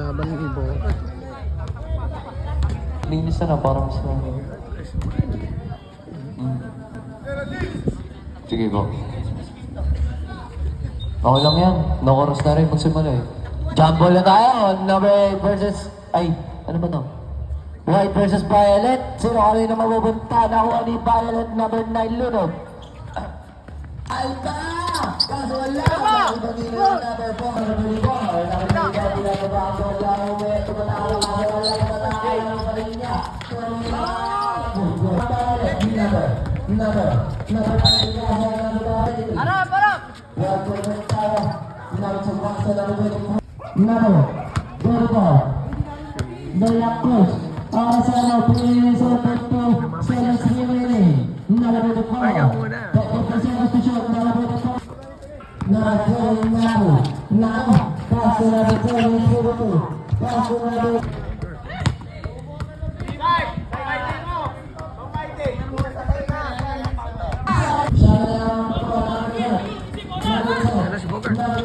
laban ng Iboga. Linis na parang sa... Sige po. Okay lang yan. No oras na rin magsimula eh. Jump ball na tayo. Number 8 versus... Ay, ano ba to? White versus Violet. Sino kanina mapupunta? Nakuha ni Violet, number 9 Lunod. Alta! Kaso wala! Nakipagino yung number 4. Harap, harap! Number 44. Daya Cruz. Para sa ano, pinili sa Tokyo, Selos Jimenez. Number 44. Bogar.